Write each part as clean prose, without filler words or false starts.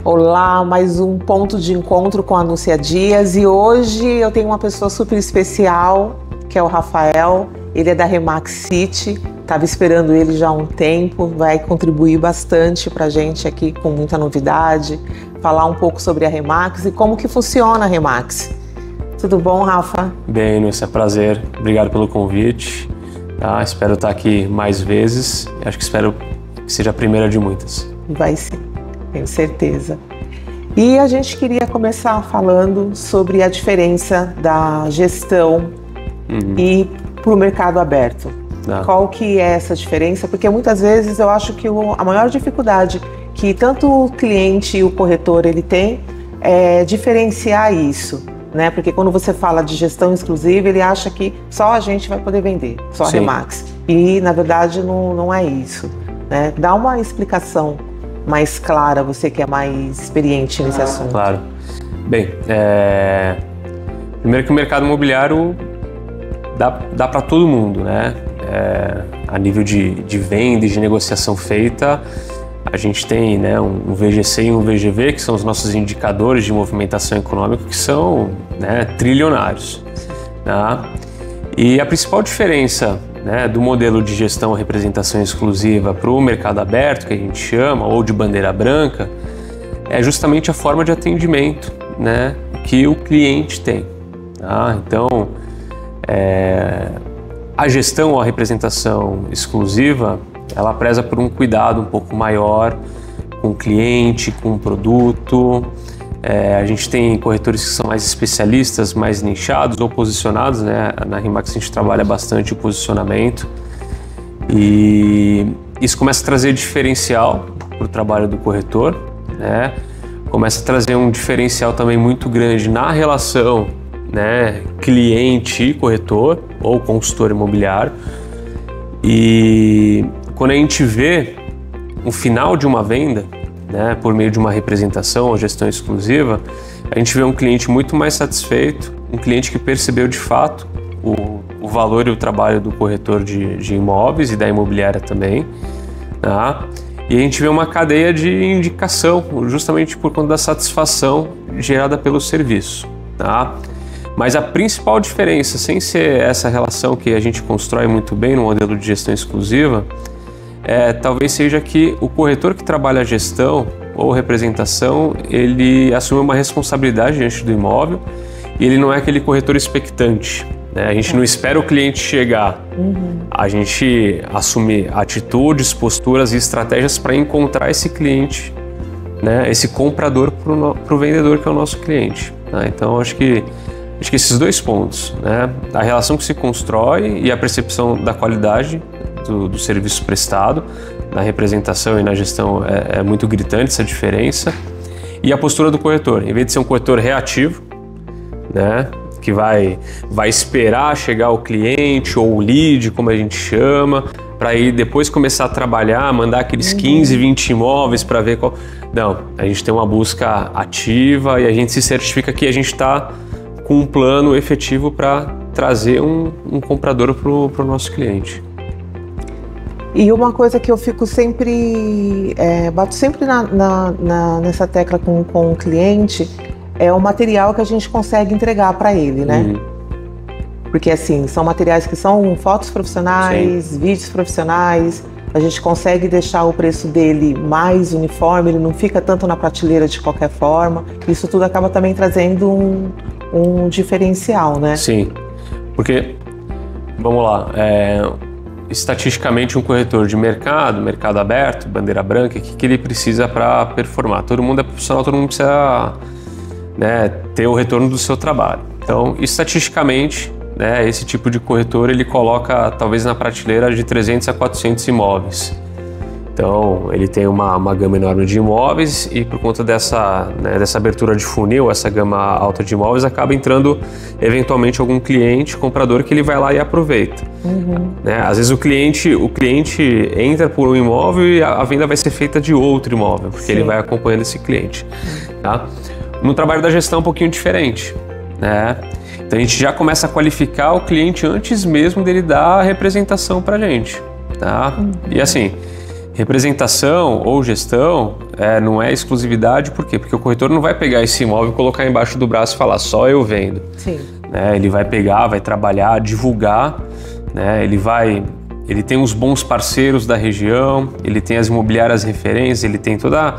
Olá, mais um ponto de encontro com a Núcia Dias e hoje eu tenho uma pessoa super especial, que é o Rafael. Ele é da Remax City, estava esperando ele já há um tempo, vai contribuir bastante para a gente aqui com muita novidade, falar um pouco sobre a Remax e como que funciona a Remax. Tudo bom, Rafa? Bem, Núcia, é prazer. Obrigado pelo convite. Tá? Espero estar aqui mais vezes. Acho que espero que seja a primeira de muitas. Vai sim, tenho certeza. E a gente queria começar falando sobre a diferença da gestão e para o mercado aberto. Qual que é essa diferença? Porque muitas vezes eu acho que a maior dificuldade que tanto o cliente e o corretor ele tem é diferenciar isso, né? Porque quando você fala de gestão exclusiva, ele acha que só a gente vai poder vender, só a Remax. E na verdade não é isso, né? Dá uma explicação mais clara, você que é mais experiente nesse assunto. Claro. Bem, primeiro que o mercado imobiliário dá para todo mundo, né? A nível de venda e de negociação feita, a gente tem, né, um VGC e um VGV, que são os nossos indicadores de movimentação econômica, que são, né, trilionários. Tá? E a principal diferença, né, do modelo de gestão ou representação exclusiva para o mercado aberto, que a gente chama, ou de bandeira branca, é justamente a forma de atendimento, né, que o cliente tem. Tá? Então, a gestão ou a representação exclusiva, ela preza por um cuidado um pouco maior com o cliente, com o produto. A gente tem corretores que são mais especialistas, mais nichados ou posicionados, né? Na Remax a gente trabalha bastante o posicionamento e isso começa a trazer diferencial para o trabalho do corretor, né? Começa a trazer um diferencial também muito grande na relação, né, cliente e corretor ou consultor imobiliário. E quando a gente vê o final de uma venda, né, por meio de uma representação ou gestão exclusiva, a gente vê um cliente muito mais satisfeito, um cliente que percebeu de fato o valor e o trabalho do corretor de imóveis e da imobiliária também, tá? E a gente vê uma cadeia de indicação, justamente por conta da satisfação gerada pelo serviço, tá? Mas a principal diferença, sem ser essa relação que a gente constrói muito bem no modelo de gestão exclusiva, talvez seja que o corretor que trabalha a gestão ou representação, ele assume uma responsabilidade diante do imóvel e ele não é aquele corretor expectante, né? A gente não espera o cliente chegar, a gente assume atitudes, posturas e estratégias para encontrar esse cliente, né? Esse comprador para o vendedor que é o nosso cliente. Tá? Então acho que esses dois pontos, né? A relação que se constrói e a percepção da qualidade do serviço prestado, na representação e na gestão é muito gritante essa diferença. E a postura do corretor, em vez de ser um corretor reativo, né? Que vai esperar chegar o cliente ou o lead, como a gente chama, para aí depois começar a trabalhar, mandar aqueles 15, 20 imóveis para ver qual... Não, a gente tem uma busca ativa e a gente se certifica que a gente está com um plano efetivo para trazer um comprador para o nosso cliente. E uma coisa que eu fico sempre, bato sempre nessa tecla com o cliente, é o material que a gente consegue entregar para ele, né? Porque assim, são materiais que são fotos profissionais, vídeos profissionais, a gente consegue deixar o preço dele mais uniforme, ele não fica tanto na prateleira de qualquer forma. Isso tudo acaba também trazendo um diferencial, né? Sim, porque, vamos lá, estatisticamente um corretor de mercado aberto, bandeira branca, o que ele precisa para performar? Todo mundo é profissional, todo mundo precisa, né, ter o retorno do seu trabalho. Então, estatisticamente, né, esse tipo de corretor ele coloca talvez na prateleira de 300 a 400 imóveis. Então, ele tem uma gama enorme de imóveis e por conta dessa abertura de funil, essa gama alta de imóveis, acaba entrando eventualmente algum cliente, comprador, que ele vai lá e aproveita. Né? Às vezes o cliente entra por um imóvel e a venda vai ser feita de outro imóvel, porque ele vai acompanhando esse cliente. Tá? No trabalho da gestão é um pouquinho diferente, né? Então a gente já começa a qualificar o cliente antes mesmo dele dar a representação para a gente. Tá? E assim, Representação ou gestão não é exclusividade, por quê? Porque o corretor não vai pegar esse imóvel e colocar embaixo do braço e falar, só eu vendo. Sim. Ele vai pegar, vai trabalhar, divulgar, né? Ele tem os bons parceiros da região, ele tem as imobiliárias referências, ele tem toda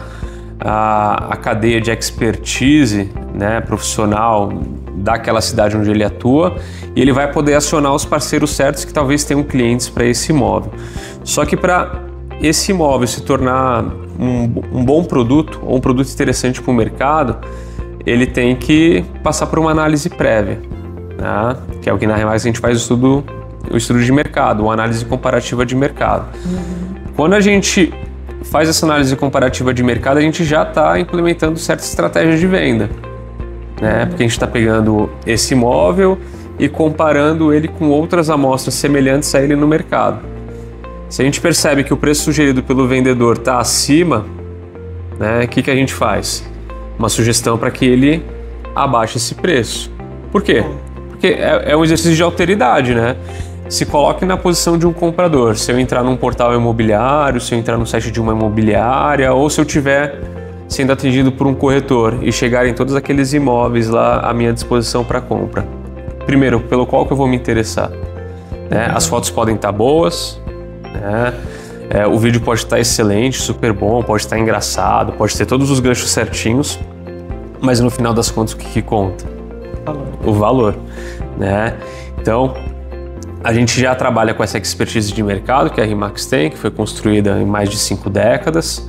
a cadeia de expertise, né, profissional daquela cidade onde ele atua, e ele vai poder acionar os parceiros certos que talvez tenham clientes para esse imóvel. Só que para esse imóvel se tornar um bom produto, ou um produto interessante para o mercado, ele tem que passar por uma análise prévia, né? Que é o que na Remax a gente faz o estudo de mercado, uma análise comparativa de mercado. Quando a gente faz essa análise comparativa de mercado, a gente já está implementando certas estratégias de venda, né? Porque a gente está pegando esse imóvel e comparando ele com outras amostras semelhantes a ele no mercado. Se a gente percebe que o preço sugerido pelo vendedor está acima, né, o que a gente faz? Uma sugestão para que ele abaixe esse preço. Por quê? Porque é um exercício de alteridade, né? Se coloque na posição de um comprador. Se eu entrar num portal imobiliário, se eu entrar no site de uma imobiliária, ou se eu estiver sendo atendido por um corretor e chegarem todos aqueles imóveis lá à minha disposição para compra. Primeiro, pelo qual que eu vou me interessar? Né? As fotos podem estar boas, né? O vídeo pode estar excelente, super bom, pode estar engraçado, pode ter todos os ganchos certinhos, mas no final das contas o que conta? O valor, né? Então, a gente já trabalha com essa expertise de mercado que a Remax tem, que foi construída em mais de 5 décadas,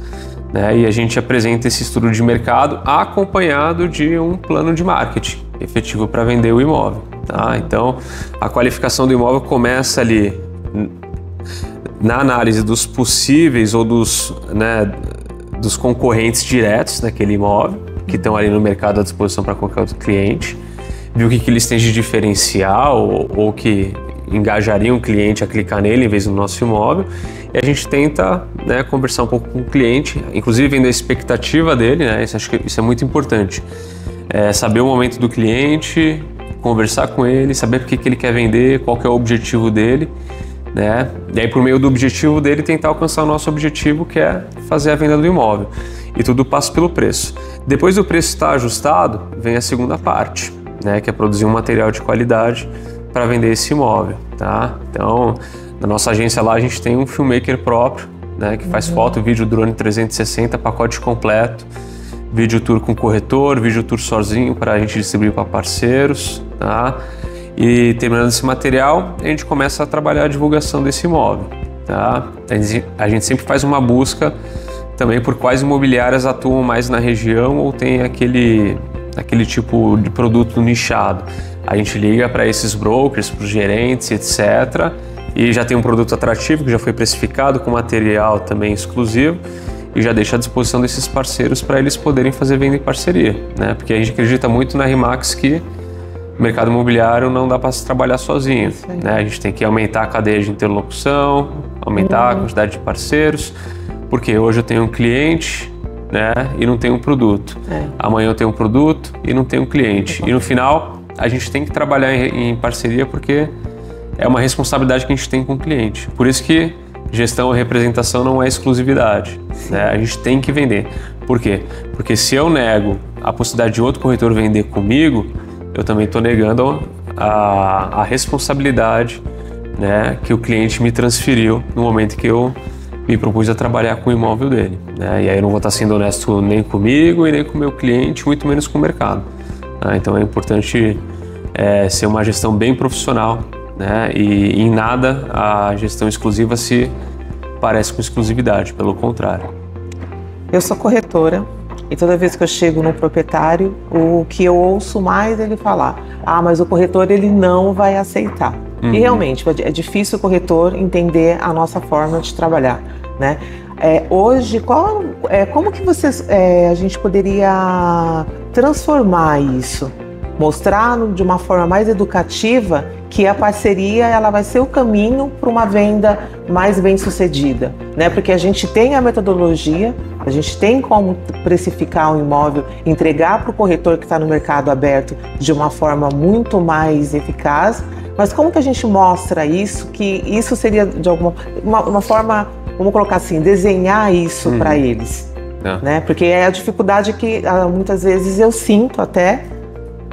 né? E a gente apresenta esse estudo de mercado acompanhado de um plano de marketing efetivo para vender o imóvel, tá? Então, a qualificação do imóvel começa ali na análise dos possíveis ou dos concorrentes diretos daquele imóvel, que estão ali no mercado à disposição para qualquer outro cliente, ver o que eles têm de diferencial ou que engajaria um cliente a clicar nele em vez do nosso imóvel, e a gente tenta, né, conversar um pouco com o cliente, inclusive vendo a expectativa dele, né? Acho que isso é muito importante, saber o momento do cliente, conversar com ele, saber por que ele quer vender, qual que é o objetivo dele, né? E aí, por meio do objetivo dele, tentar alcançar o nosso objetivo, que é fazer a venda do imóvel. E tudo passa pelo preço. Depois do preço estar ajustado, vem a segunda parte, né? Que é produzir um material de qualidade para vender esse imóvel, tá? Então, na nossa agência lá, a gente tem um filmmaker próprio, né? Que faz foto, vídeo, drone 360, pacote completo, vídeo tour com corretor, vídeo tour sozinho para a gente distribuir para parceiros, tá? E terminando esse material, a gente começa a trabalhar a divulgação desse imóvel, tá? A gente sempre faz uma busca também por quais imobiliárias atuam mais na região ou tem aquele tipo de produto nichado. A gente liga para esses brokers, para os gerentes, etc. E já tem um produto atrativo que já foi precificado com material também exclusivo e já deixa à disposição desses parceiros para eles poderem fazer venda em parceria, né? Porque a gente acredita muito na Remax que o mercado imobiliário não dá para se trabalhar sozinho, né? A gente tem que aumentar a cadeia de interlocução, aumentar a quantidade de parceiros, porque hoje eu tenho um cliente, né, e não tenho um produto. Amanhã eu tenho um produto e não tenho um cliente. E no final, a gente tem que trabalhar em parceria porque é uma responsabilidade que a gente tem com o cliente. Por isso que gestão e representação não é exclusividade, né? A gente tem que vender. Por quê? Porque se eu nego a possibilidade de outro corretor vender comigo, eu também estou negando a responsabilidade, né, que o cliente me transferiu no momento que eu me propus a trabalhar com o imóvel dele, né? E aí eu não vou estar sendo honesto nem comigo e nem com o meu cliente, muito menos com o mercado. Então é importante ser uma gestão bem profissional, né? E em nada a gestão exclusiva se parece com exclusividade, pelo contrário. Eu sou corretora. E toda vez que eu chego no proprietário, o que eu ouço mais é ele falar: mas o corretor ele não vai aceitar. E realmente é difícil o corretor entender a nossa forma de trabalhar, né? Hoje, como que a gente poderia transformar isso? Mostrar de uma forma mais educativa que a parceria ela vai ser o caminho para uma venda mais bem sucedida, né? Porque a gente tem a metodologia, a gente tem como precificar um imóvel, entregar para o corretor que está no mercado aberto de uma forma muito mais eficaz, mas como que a gente mostra isso, que isso seria de uma forma vamos colocar assim, desenhar isso para eles, né? Porque é a dificuldade que muitas vezes eu sinto até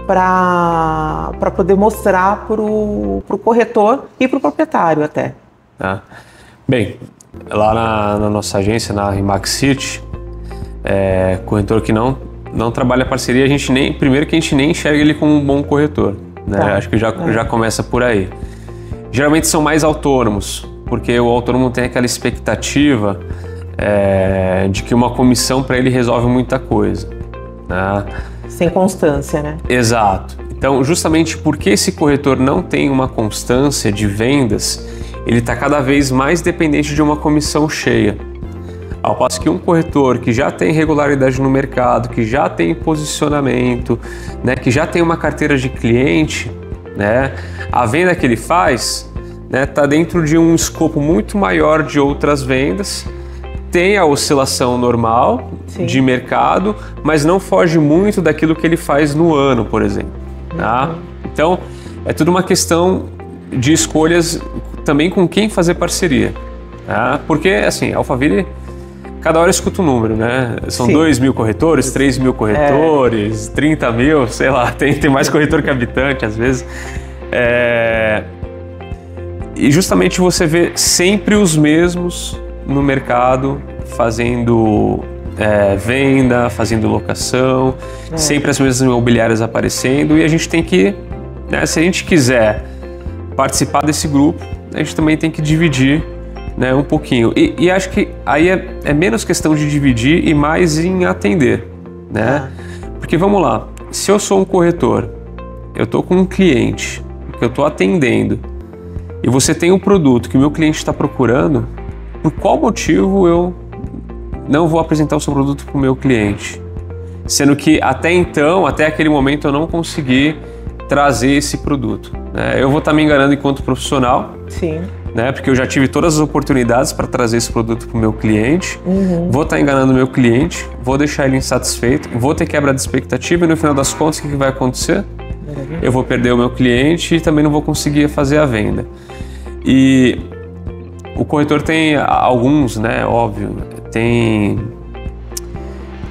para poder mostrar para o corretor e para o proprietário até. Bem, lá na nossa agência, na Remax City, corretor que não trabalha parceria, primeiro que a gente nem enxerga ele como um bom corretor, né? Acho que já começa por aí. Geralmente são mais autônomos, porque o autônomo tem aquela expectativa de que uma comissão para ele resolve muita coisa, né? Sem constância, né? Exato. Então, justamente porque esse corretor não tem uma constância de vendas, ele está cada vez mais dependente de uma comissão cheia. Ao passo que um corretor que já tem regularidade no mercado, que já tem posicionamento, né, que já tem uma carteira de cliente, né, a venda que ele faz está dentro de um escopo muito maior de outras vendas, tem a oscilação normal de mercado, mas não foge muito daquilo que ele faz no ano, por exemplo. Tá? Então, é tudo uma questão de escolhas também com quem fazer parceria. Tá? Porque, assim, a Alphaville, cada hora escuta um número, né? São 2.000 corretores, 3.000 corretores, 30 mil, sei lá, tem mais corretor que habitante, às vezes. E justamente você vê sempre os mesmos no mercado fazendo venda, fazendo locação, sempre as mesmas imobiliárias aparecendo, e a gente tem que, né, se a gente quiser participar desse grupo, a gente também tem que dividir, né, um pouquinho. E acho que aí é menos questão de dividir e mais em atender, né? Porque vamos lá, se eu sou um corretor, eu estou com um cliente que eu estou atendendo, e você tem um produto que o meu cliente está procurando, por qual motivo eu não vou apresentar o seu produto para o meu cliente? Sendo que até então, até aquele momento, eu não consegui trazer esse produto, né? Eu vou estar me enganando enquanto profissional, né? Porque eu já tive todas as oportunidades para trazer esse produto para o meu cliente, vou estar enganando o meu cliente, vou deixar ele insatisfeito, vou ter quebra de expectativa e no final das contas, o que vai acontecer? Eu vou perder o meu cliente e também não vou conseguir fazer a venda. E o corretor tem alguns, né, óbvio, tem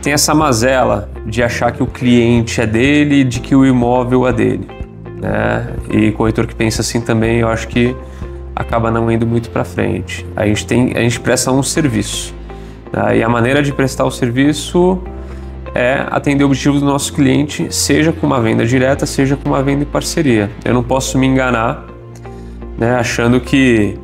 essa mazela de achar que o cliente é dele e de que o imóvel é dele, né? E corretor que pensa assim também, eu acho que acaba não indo muito para frente. A gente presta um serviço, né? E a maneira de prestar o serviço é atender o objetivo do nosso cliente, seja com uma venda direta, seja com uma venda em parceria. Eu não posso me enganar, né, achando que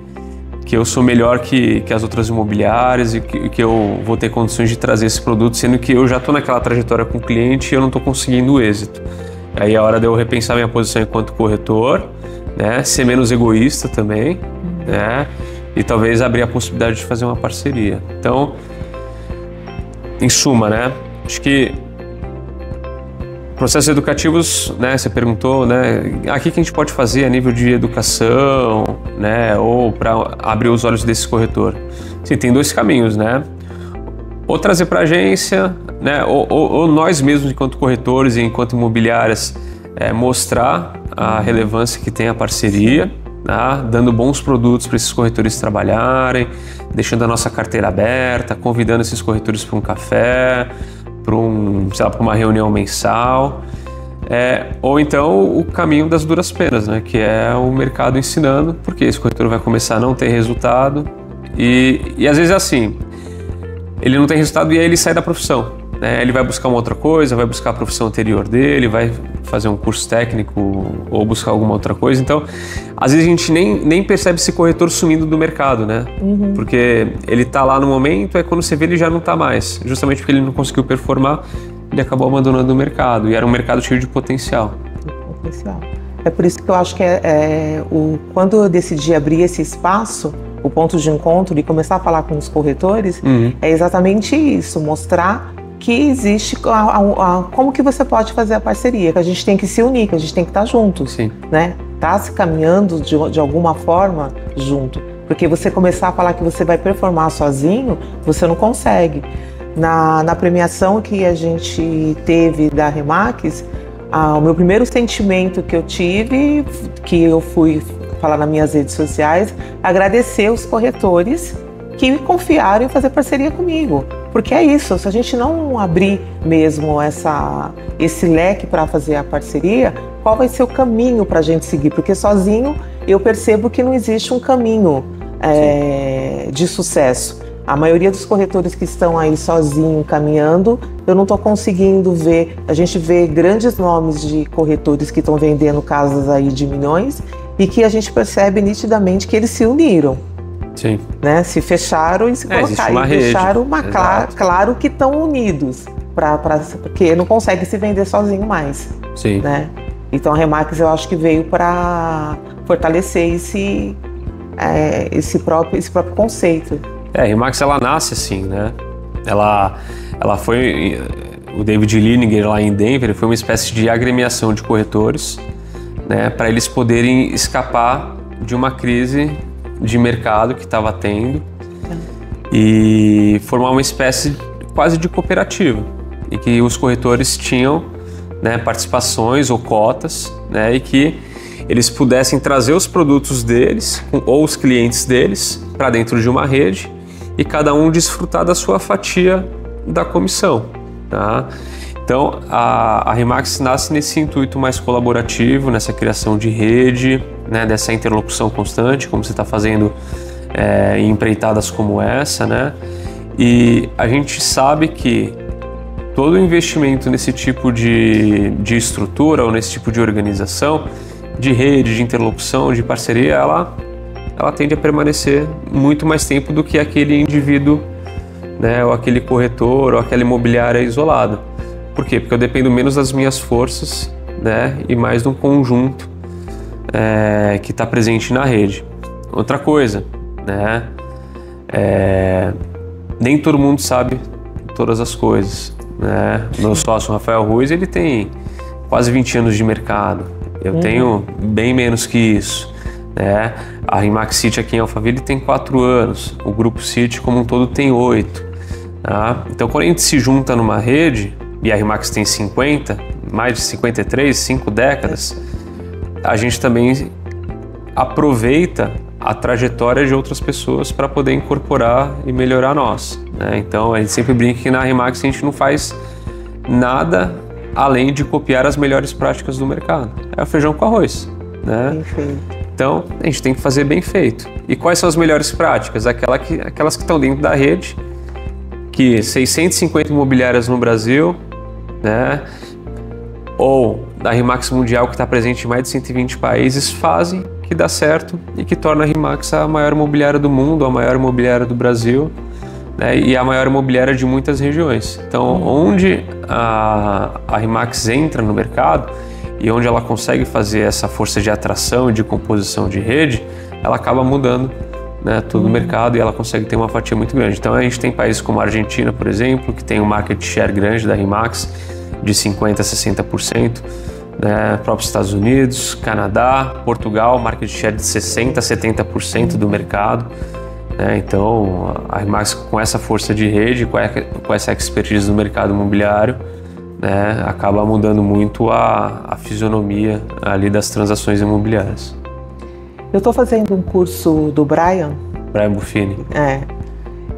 eu sou melhor que as outras imobiliárias e que eu vou ter condições de trazer esse produto, sendo que eu já estou naquela trajetória com o cliente e eu não estou conseguindo o êxito. Aí é hora de eu repensar minha posição enquanto corretor, né, ser menos egoísta também, né, e talvez abrir a possibilidade de fazer uma parceria. Então, em suma, né, acho que processos educativos, né, você perguntou, né, aqui que a gente pode fazer a nível de educação, né, ou para abrir os olhos desse corretor. Sim, tem dois caminhos, né, ou trazer para a agência, né, ou nós mesmos enquanto corretores e enquanto imobiliárias mostrar a relevância que tem a parceria, né, dando bons produtos para esses corretores trabalharem, deixando a nossa carteira aberta, convidando esses corretores para um café, para uma reunião mensal, ou então o caminho das duras penas, né, que é o mercado ensinando, porque esse corretor vai começar a não ter resultado e às vezes é assim, ele não tem resultado e aí ele sai da profissão, né, ele vai buscar uma outra coisa, vai buscar a profissão anterior dele, vai fazer um curso técnico ou buscar alguma outra coisa. Então, às vezes a gente nem percebe esse corretor sumindo do mercado, né? Porque ele tá lá no momento, aí quando você vê ele já não tá mais. Justamente porque ele não conseguiu performar, ele acabou abandonando o mercado. E era um mercado cheio de potencial. É por isso que eu acho que quando eu decidi abrir esse espaço, o ponto de encontro e começar a falar com os corretores, é exatamente isso, mostrar que existe como que você pode fazer a parceria, que a gente tem que se unir, que a gente tem que estar juntos, né? Tá se caminhando de alguma forma junto, porque você começar a falar que você vai performar sozinho, você não consegue. Na premiação que a gente teve da Remax, o meu primeiro sentimento que eu tive, que eu fui falar nas minhas redes sociais, agradecer os corretores que confiaram em fazer parceria comigo. Porque é isso, se a gente não abrir mesmo esse leque para fazer a parceria, qual vai ser o caminho para a gente seguir? Porque sozinho eu percebo que não existe um caminho de sucesso. A maioria dos corretores que estão aí sozinhos caminhando, eu não estou conseguindo ver. A gente vê grandes nomes de corretores que estão vendendo casas aí de milhões e que a gente percebe nitidamente que eles se uniram. Sim. Né? Se fecharam e se colocaram. E deixaram claro que estão unidos, porque não consegue se vender sozinho mais. Sim. Né? Então a Remax eu acho que veio para fortalecer esse próprio conceito. A Remax ela nasce assim, né? Ela foi, o David Liniger lá em Denver foi uma espécie de agremiação de corretores, né? Para eles poderem escapar de uma crise de mercado que estava tendo e formar uma espécie quase de cooperativa e que os corretores tinham, né, participações ou cotas, né, e que eles pudessem trazer os produtos deles ou os clientes deles para dentro de uma rede e cada um desfrutar da sua fatia da comissão, tá? Então a Remax nasce nesse intuito mais colaborativo, nessa criação de rede, né, dessa interlocução constante, como você está fazendo em empreitadas como essa, né? E a gente sabe que todo investimento nesse tipo de estrutura ou nesse tipo de organização, de rede, de interlocução, de parceria, ela tende a permanecer muito mais tempo do que aquele indivíduo, né, ou aquele corretor ou aquela imobiliária isolada. Por quê? Porque eu dependo menos das minhas forças, né, e mais de um conjunto que está presente na rede. Outra coisa, né, nem todo mundo sabe todas as coisas, né? Meu sócio, Rafael Ruiz, ele tem quase 20 anos de mercado. Eu tenho bem menos que isso, né? A Remax City aqui em Alphaville tem 4 anos, o Grupo City como um todo tem 8. Tá? Então, quando a gente se junta numa rede, e a Remax tem 50, mais de 53, 5 décadas, a gente também aproveita a trajetória de outras pessoas para poder incorporar e melhorar nós, né? Então, a gente sempre brinca que na Remax a gente não faz nada além de copiar as melhores práticas do mercado. É o feijão com arroz, né? Perfeito. Então, a gente tem que fazer bem feito. E quais são as melhores práticas? Aquelas que estão dentro da rede, que 650 imobiliárias no Brasil, né? Ou da Remax Mundial, que está presente em mais de 120 países, fazem que dá certo e que torna a Remax a maior imobiliária do mundo, a maior imobiliária do Brasil, né? E a maior imobiliária de muitas regiões. Então, onde a Remax entra no mercado e onde ela consegue fazer essa força de atração e de composição de rede, ela acaba mudando, né, todo o mercado e ela consegue ter uma fatia muito grande. Então a gente tem países como a Argentina, por exemplo, que tem um market share grande da Remax, de 50% a 60%, né, próprios Estados Unidos, Canadá, Portugal, market share de 60% a 70% do mercado. Né? Então a Remax, com essa força de rede, com essa expertise do mercado imobiliário, né, acaba mudando muito a fisionomia ali das transações imobiliárias. Eu estou fazendo um curso do Brian Buffini.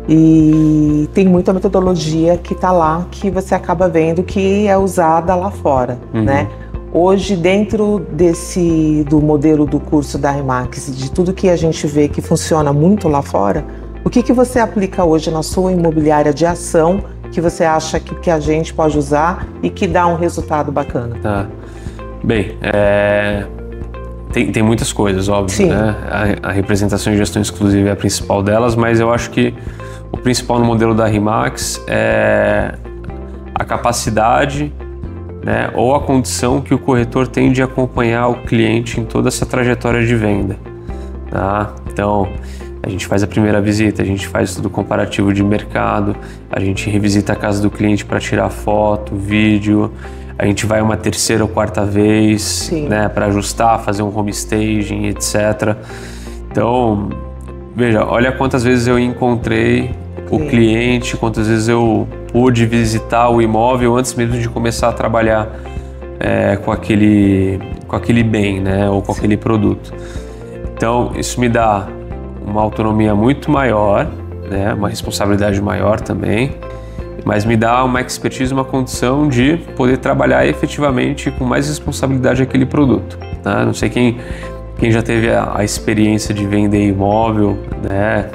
E tem muita metodologia que está lá, que você acaba vendo que é usada lá fora, né? Hoje, dentro do modelo do curso da Remax, de tudo que a gente vê que funciona muito lá fora, o que você aplica hoje na sua imobiliária de ação que você acha que a gente pode usar e que dá um resultado bacana? Tá. Bem, tem muitas coisas, óbvio, Sim. Né? A representação de gestão exclusiva é a principal delas, mas eu acho que o principal no modelo da Remax é a capacidade, né, ou a condição que o corretor tem de acompanhar o cliente em toda essa trajetória de venda. Tá? Então, a gente faz a primeira visita, a gente faz estudo comparativo de mercado, a gente revisita a casa do cliente para tirar foto, vídeo, a gente vai uma terceira ou quarta vez, né, para ajustar, fazer um home staging, etc. Então, veja, olha quantas vezes eu encontrei o cliente, quantas vezes eu pude visitar o imóvel antes mesmo de começar a trabalhar com aquele bem, né, ou com aquele produto. Então, isso me dá uma autonomia muito maior, né? Uma responsabilidade maior também, mas me dá uma expertise, uma condição de poder trabalhar efetivamente com mais responsabilidade aquele produto, né? Não sei quem já teve a experiência de vender imóvel, né?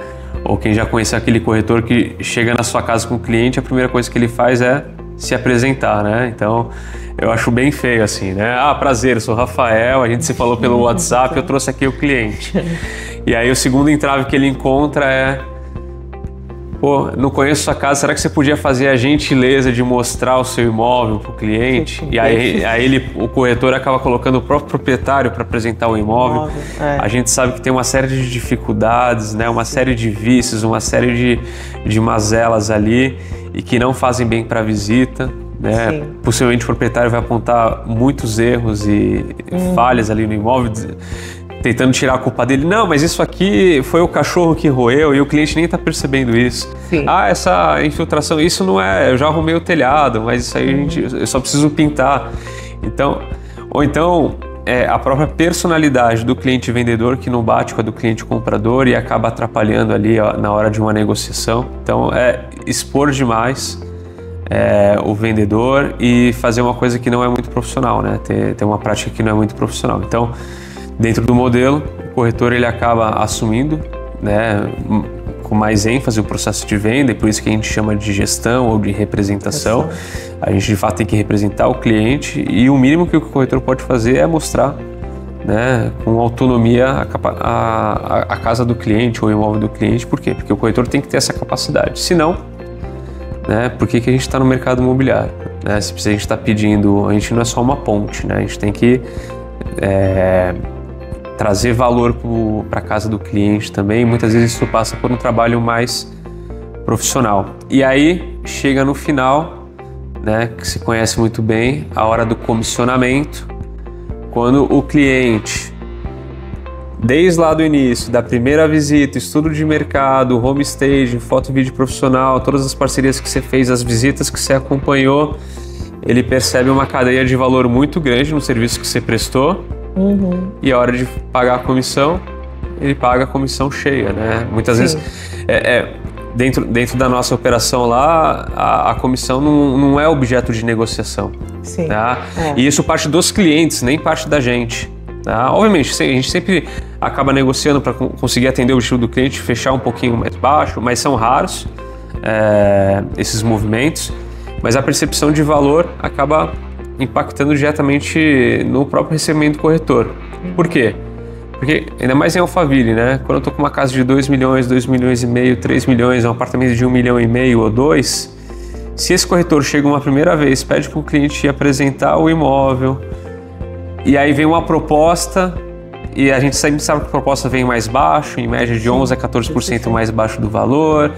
Ou quem já conhece aquele corretor que chega na sua casa com o cliente, a primeira coisa que ele faz é se apresentar, né? Então, eu acho bem feio assim, né? Ah, prazer, eu sou o Rafael, a gente se falou pelo WhatsApp, eu trouxe aqui o cliente. E aí o segundo entrave que ele encontra é: pô, não conheço sua casa, será que você podia fazer a gentileza de mostrar o seu imóvel para o cliente? E aí o corretor acaba colocando o próprio proprietário para apresentar o imóvel. A gente sabe que tem uma série de dificuldades, né? Uma série de vícios, uma série de mazelas ali e que não fazem bem para a visita, né? Possivelmente o proprietário vai apontar muitos erros e falhas ali no imóvel, tentando tirar a culpa dele. Não, mas isso aqui foi o cachorro que roeu e o cliente nem está percebendo isso. Ah, essa infiltração, isso não é, eu já arrumei o telhado, mas isso aí eu só preciso pintar. Então, ou então a própria personalidade do cliente vendedor que não bate com a do cliente comprador e acaba atrapalhando ali na hora de uma negociação. Então, expor demais o vendedor e fazer uma coisa que não é muito profissional, né? Ter uma prática que não é muito profissional. Então, dentro do modelo, o corretor ele acaba assumindo, né, com mais ênfase o processo de venda, e por isso que a gente chama de gestão ou de representação. A gente de fato tem que representar o cliente e o mínimo que o corretor pode fazer é mostrar, né, com autonomia a casa do cliente ou o imóvel do cliente. Por quê? Porque o corretor tem que ter essa capacidade. Se não, né, por que a gente está no mercado imobiliário? Né? Se a gente está pedindo, a gente não é só uma ponte, né? A gente tem que trazer valor para a casa do cliente também. Muitas vezes isso passa por um trabalho mais profissional. E aí chega no final, né, que se conhece muito bem, a hora do comissionamento, quando o cliente, desde lá do início, da primeira visita, estudo de mercado, home staging, foto e vídeo profissional, todas as parcerias que você fez, as visitas que você acompanhou, ele percebe uma cadeia de valor muito grande no serviço que você prestou. E a hora de pagar a comissão, ele paga a comissão cheia, né? Muitas vezes, dentro da nossa operação lá, a comissão não é objeto de negociação. Tá? E isso parte dos clientes, nem parte da gente. Tá? Obviamente, a gente sempre acaba negociando para conseguir atender o objetivo do cliente, fechar um pouquinho mais baixo, mas são raros esses movimentos. Mas a percepção de valor acaba impactando diretamente no próprio recebimento do corretor. Por quê? Porque, ainda mais em Alphaville, né? Quando eu estou com uma casa de 2 milhões, 2 milhões e meio, 3 milhões, um apartamento de 1,5 milhão ou 2, se esse corretor chega uma primeira vez, pede para o cliente apresentar o imóvel, e aí vem uma proposta, e a gente sempre sabe que a proposta vem mais baixo, em média de 11% a 14% mais baixo do valor,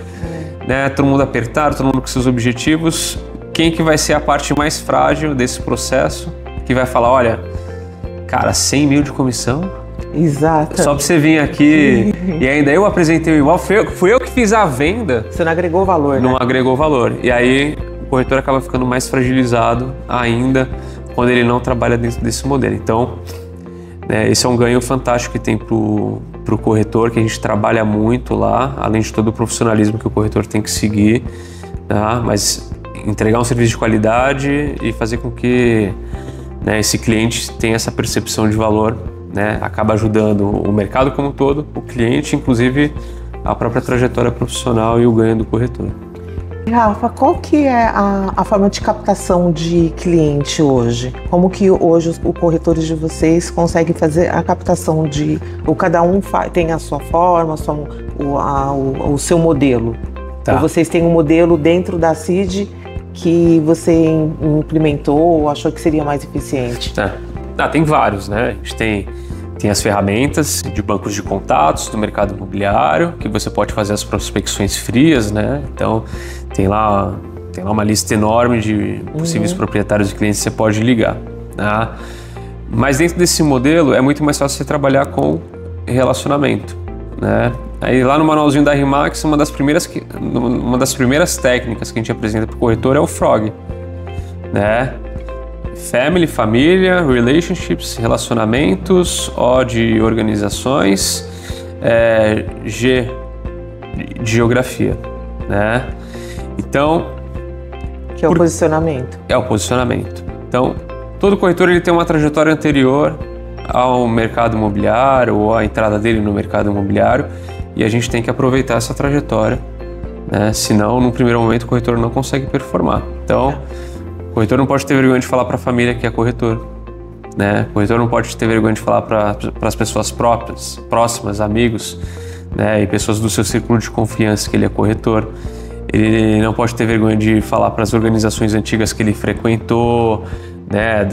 né? Todo mundo apertado, todo mundo com seus objetivos. Quem que vai ser a parte mais frágil desse processo? Que vai falar, olha, cara, 100 mil de comissão? Exato. Só pra você vir aqui e ainda eu apresentei o imóvel, fui eu que fiz a venda. Você não agregou valor, Não agregou valor. E aí o corretor acaba ficando mais fragilizado ainda quando ele não trabalha dentro desse modelo. Então, esse é um ganho fantástico que tem pro corretor, que a gente trabalha muito lá, além de todo o profissionalismo que o corretor tem que seguir, tá? Mas entregar um serviço de qualidade e fazer com que esse cliente tenha essa percepção de valor, né, acaba ajudando o mercado como um todo, o cliente, inclusive a própria trajetória profissional e o ganho do corretor. Rafa, qual que é a forma de captação de cliente hoje? Como que hoje os corretores de vocês conseguem fazer a captação ou cada um tem a sua forma, o seu modelo? Ou vocês têm um modelo dentro da CID que você implementou ou achou que seria mais eficiente? Tem vários, né? A gente tem as ferramentas de bancos de contatos do mercado imobiliário, que você pode fazer as prospecções frias, né? Então, tem lá uma lista enorme de possíveis proprietários e clientes que você pode ligar, tá? Mas dentro desse modelo é muito mais fácil você trabalhar com relacionamento, né? Aí lá no manualzinho da RE/MAX, uma das primeiras técnicas que a gente apresenta para o corretor é o FROG, né? Family, família, relationships, relacionamentos, O de organizações, G de geografia, né? Então... Que é o posicionamento. É o posicionamento. Então, todo corretor ele tem uma trajetória anterior ao mercado imobiliário ou à entrada dele no mercado imobiliário e a gente tem que aproveitar essa trajetória, né? Senão, no primeiro momento, o corretor não consegue performar. Então, o corretor não pode ter vergonha de falar para a família que é corretor, né? O corretor não pode ter vergonha de falar para as pessoas próximas, amigos, né? E pessoas do seu círculo de confiança que ele é corretor. Ele não pode ter vergonha de falar para as organizações antigas que ele frequentou, né,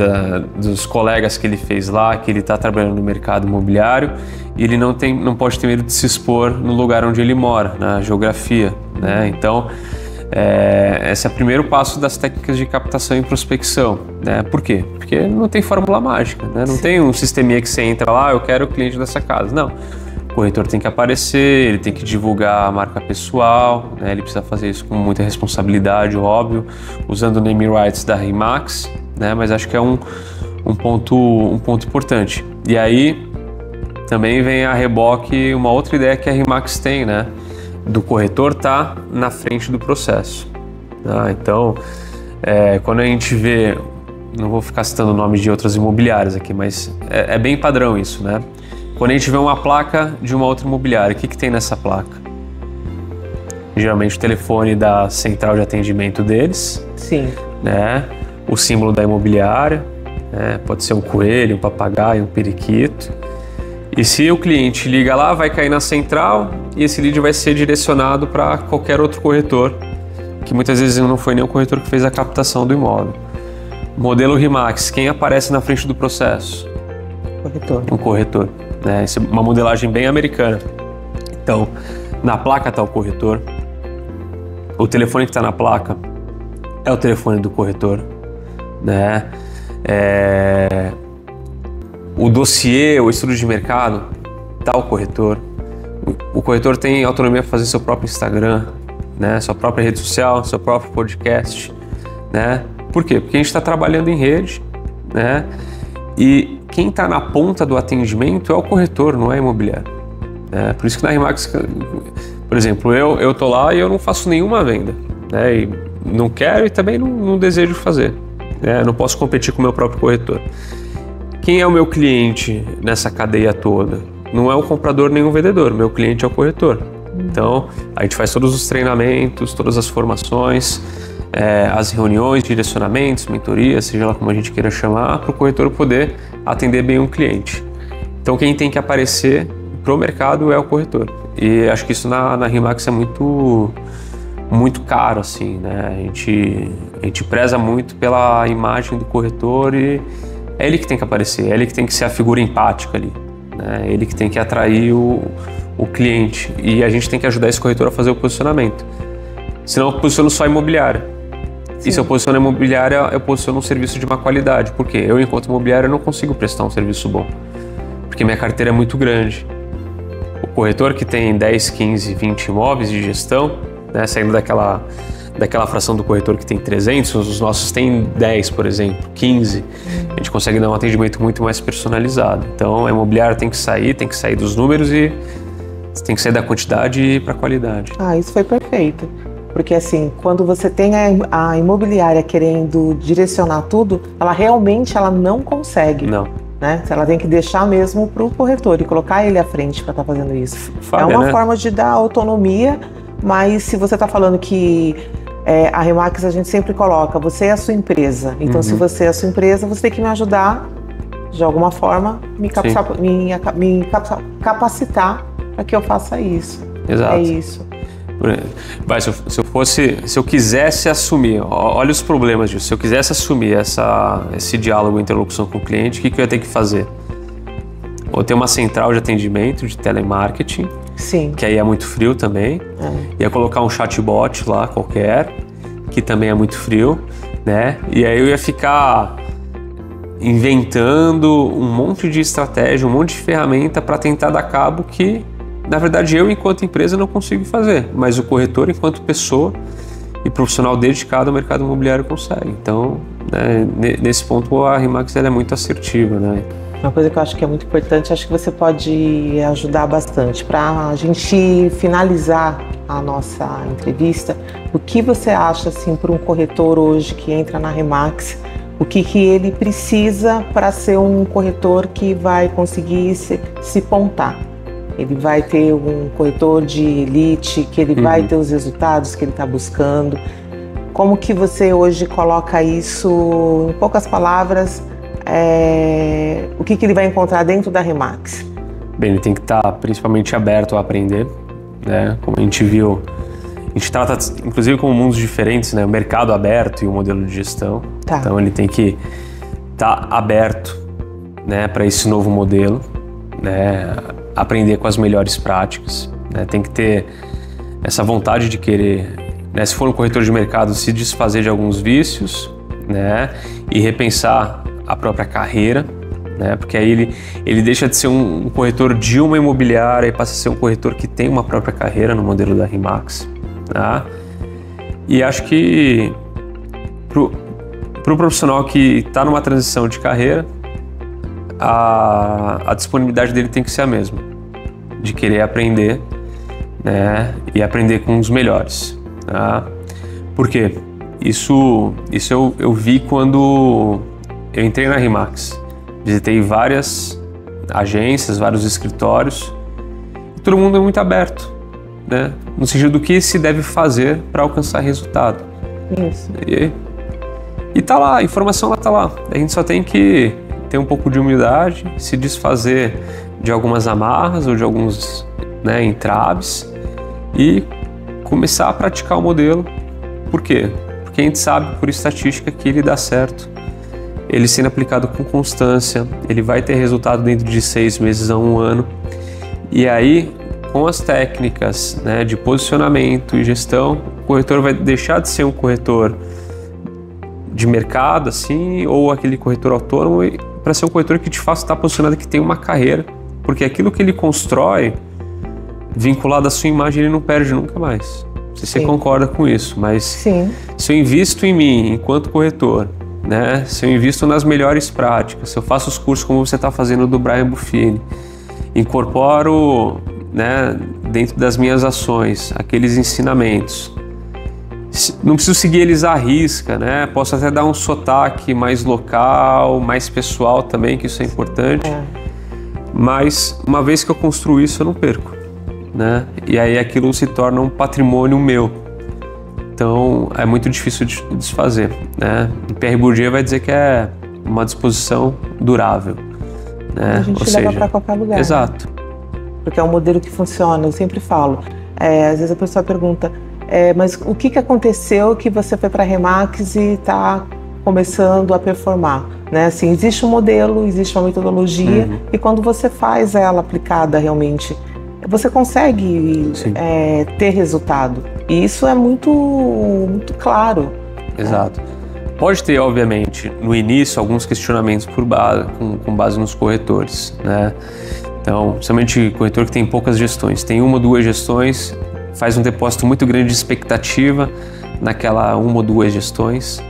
dos colegas que ele fez lá, que ele está trabalhando no mercado imobiliário, e ele não pode ter medo de se expor no lugar onde ele mora, na geografia, né? Então, esse é o primeiro passo das técnicas de captação e prospecção, né? Por quê? Porque não tem fórmula mágica, né? Não tem um sisteminha que você entra lá, eu quero o cliente dessa casa, não. O corretor tem que aparecer, ele tem que divulgar a marca pessoal, né? Ele precisa fazer isso com muita responsabilidade, óbvio, usando o name rights da RE/MAX, né? Mas acho que é um ponto importante. E aí também vem a reboque uma outra ideia que a RE/MAX tem, né? Do corretor tá na frente do processo. Tá? Então, quando a gente vê, não vou ficar citando nomes de outras imobiliárias aqui, mas é bem padrão isso, né? Quando a gente vê uma placa de uma outra imobiliária, o que tem nessa placa? Geralmente o telefone da central de atendimento deles. Sim. Né? O símbolo da imobiliária, né? Pode ser um coelho, um papagaio, um periquito. E se o cliente liga lá, vai cair na central e esse lead vai ser direcionado para qualquer outro corretor, que muitas vezes não foi nem o corretor que fez a captação do imóvel. Modelo RE/MAX, quem aparece na frente do processo? Corretor. Um corretor. Né? Isso é uma modelagem bem americana. Então, na placa está o corretor, o telefone que está na placa é o telefone do corretor, né? O dossiê, o estudo de mercado, está o corretor. O corretor tem autonomia para fazer seu próprio Instagram, né? Sua própria rede social, seu próprio podcast, né? Por quê? Porque a gente está trabalhando em rede, né? E quem está na ponta do atendimento é o corretor, não é a imobiliária. Por isso que na RE/MAX, por exemplo, eu tô lá e eu não faço nenhuma venda, né? E não quero e também não desejo fazer, né? Não posso competir com o meu próprio corretor. Quem é o meu cliente nessa cadeia toda? Não é o comprador nem o vendedor, meu cliente é o corretor. Então, a gente faz todos os treinamentos, todas as formações, as reuniões, direcionamentos, mentorias, seja lá como a gente queira chamar, para o corretor poder atender bem um cliente. Então, quem tem que aparecer para o mercado é o corretor. E acho que isso na RE/MAX é muito caro, assim, né? A gente preza muito pela imagem do corretor e é ele que tem que aparecer, é ele que tem que ser a figura empática ali, né? É ele que tem que atrair o cliente e a gente tem que ajudar esse corretor a fazer o posicionamento. Senão eu posiciono só imobiliária. Sim. E se eu posiciono imobiliária, eu posiciono um serviço de má qualidade. Por quê? Eu, enquanto imobiliária, não consigo prestar um serviço bom. Porque minha carteira é muito grande. O corretor que tem 10, 15, 20 imóveis de gestão, né, saindo daquela fração do corretor que tem 300, os nossos têm 10, por exemplo, 15. A gente consegue dar um atendimento muito mais personalizado. Então, a imobiliária tem que sair dos números e tem que sair da quantidade e ir para a qualidade. Isso foi perfeito. Porque assim, quando você tem a imobiliária querendo direcionar tudo, ela realmente não consegue. Não. Né? Ela tem que deixar mesmo para o corretor e colocar ele à frente para estar fazendo isso. Fábia, é uma forma de dar autonomia, mas se você está falando que a RE/MAX a gente sempre coloca, você é a sua empresa. Então, se você é a sua empresa, você tem que me ajudar, de alguma forma, me capacitar para que eu faça isso. Exato. É isso. Se eu quisesse assumir, olha os problemas disso, se eu quisesse assumir esse diálogo, interlocução com o cliente, o que eu ia ter que fazer? Ou ter uma central de atendimento, de telemarketing, sim, que aí é muito frio também, ia colocar um chatbot lá qualquer, que também é muito frio, né? E aí eu ia ficar inventando um monte de estratégia, um monte de ferramenta para tentar dar cabo que, na verdade, eu, enquanto empresa, não consigo fazer, mas o corretor, enquanto pessoa e profissional dedicado ao mercado imobiliário, consegue. Então, né, nesse ponto, a RE/MAX é muito assertiva, né? Uma coisa que eu acho que é muito importante, acho que você pode ajudar bastante. Para a gente finalizar a nossa entrevista, o que você acha assim, para um corretor hoje que entra na Remax, o que ele precisa para ser um corretor que vai conseguir se pontar? Ele vai ter um corretor de elite, que ele vai ter os resultados que ele está buscando. Como que você hoje coloca isso, em poucas palavras, o que ele vai encontrar dentro da Remax? Bem, ele tem que estar principalmente aberto a aprender, né? Como a gente viu, a gente trata inclusive com mundos diferentes, né? O mercado aberto e o modelo de gestão. Tá. Então ele tem que estar aberto, né, para esse novo modelo, né? Aprender com as melhores práticas, né? Tem que ter essa vontade de querer, né, se for um corretor de mercado, se desfazer de alguns vícios, né, e repensar a própria carreira, né, porque aí ele deixa de ser um corretor de uma imobiliária e passa a ser um corretor que tem uma própria carreira no modelo da Remax, tá? E acho que pro profissional que está numa transição de carreira, a disponibilidade dele tem que ser a mesma, de querer aprender, né, e aprender com os melhores, tá? Por quê? Isso eu vi quando eu entrei na Remax. Visitei várias agências, vários escritórios, e todo mundo é muito aberto, né, no sentido do que se deve fazer para alcançar resultado. Isso. E tá lá, a informação tá lá. A gente só tem que ter um pouco de humildade, se desfazer de algumas amarras ou de alguns, né, entraves e começar a praticar o modelo. Por quê? Porque a gente sabe por estatística que ele dá certo. Ele sendo aplicado com constância, ele vai ter resultado dentro de 6 meses a 1 ano. E aí, com as técnicas, né, de posicionamento e gestão, o corretor vai deixar de ser um corretor de mercado, assim, ou aquele corretor autônomo, para ser um corretor que de fato está posicionado, que tem uma carreira, porque aquilo que ele constrói, vinculado à sua imagem, ele não perde nunca mais. Não sei se você concorda com isso, mas Sim. Se eu invisto em mim enquanto corretor, né, se eu invisto nas melhores práticas, se eu faço os cursos como você está fazendo do Brian Buffini, incorporo, né, dentro das minhas ações aqueles ensinamentos, não preciso seguir eles à risca, né? Posso até dar um sotaque mais local, mais pessoal também, que isso é importante. Mas uma vez que eu construo isso, eu não perco, né? E aí aquilo se torna um patrimônio meu. Então é muito difícil de desfazer, né? O Pierre Bourdieu vai dizer que é uma disposição durável, né? A gente leva para qualquer lugar. Exato. Né? Porque é um modelo que funciona, eu sempre falo. Às vezes a pessoa pergunta, mas o que aconteceu que você foi para a Remax e está começando a performar? Né? Assim, existe um modelo, existe uma metodologia, e quando você faz ela aplicada realmente, você consegue ter resultado. E isso é muito, muito claro. Exato. Pode ter, obviamente, no início, alguns questionamentos com base nos corretores, né? Então, principalmente corretor que tem poucas gestões, tem 1 ou 2 gestões, faz um depósito muito grande de expectativa naquela 1 ou 2 gestões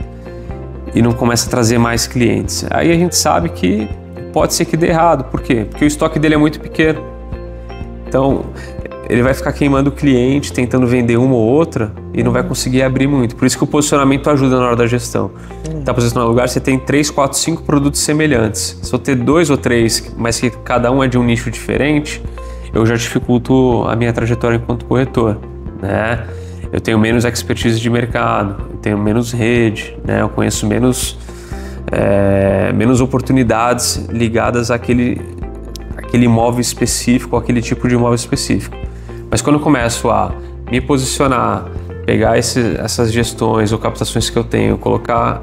e não começa a trazer mais clientes. Aí a gente sabe que pode ser que dê errado. Por quê? Porque o estoque dele é muito pequeno. Então, ele vai ficar queimando o cliente, tentando vender uma ou outra e não vai conseguir abrir muito. Por isso que o posicionamento ajuda na hora da gestão. Está posicionado no lugar, você tem 3, 4, 5 produtos semelhantes. Se eu ter 2 ou 3, mas que cada um é de um nicho diferente, eu já dificulto a minha trajetória enquanto corretor, né? Eu tenho menos expertise de mercado, eu tenho menos rede, né? Eu conheço menos oportunidades ligadas àquele imóvel específico, aquele tipo de imóvel específico. Mas quando eu começo a me posicionar, pegar essas gestões ou captações que eu tenho, colocar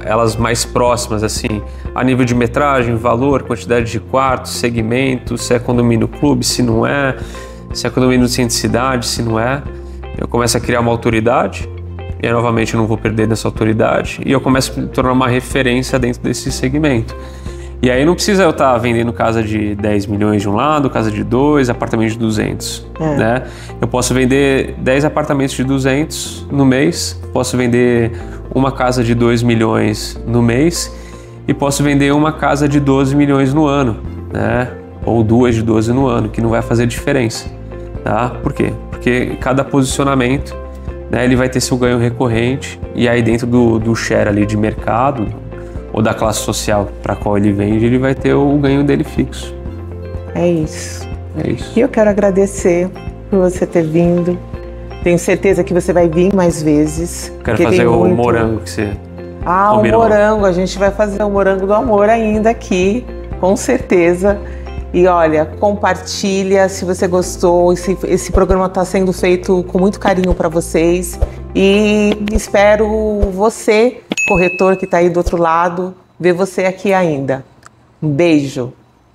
elas mais próximas, assim, a nível de metragem, valor, quantidade de quartos, segmento, se é condomínio clube, se não é, se é condomínio sem cidade, se não é, eu começo a criar uma autoridade, e aí, novamente eu não vou perder dessa autoridade, e eu começo a me tornar uma referência dentro desse segmento. E aí não precisa eu estar vendendo casa de 10 milhões de um lado, casa de 2, apartamento de 200, né? Eu posso vender 10 apartamentos de 200 no mês, posso vender uma casa de 2 milhões no mês e posso vender uma casa de 12 milhões no ano, né? Ou 2 de 12 no ano, que não vai fazer diferença, tá? Por quê? Porque cada posicionamento, né, ele vai ter seu ganho recorrente, e aí dentro do share ali de mercado ou da classe social para qual ele vende, ele vai ter o ganho dele fixo. É isso. É isso. E eu quero agradecer por você ter vindo. Tenho certeza que você vai vir mais vezes. Quero fazer o morango que você combinou. O morango, a gente vai fazer o morango do amor ainda aqui, com certeza. E olha, compartilha se você gostou. Esse programa está sendo feito com muito carinho para vocês. E espero você, corretor que está aí do outro lado, ver você aqui ainda. Um beijo.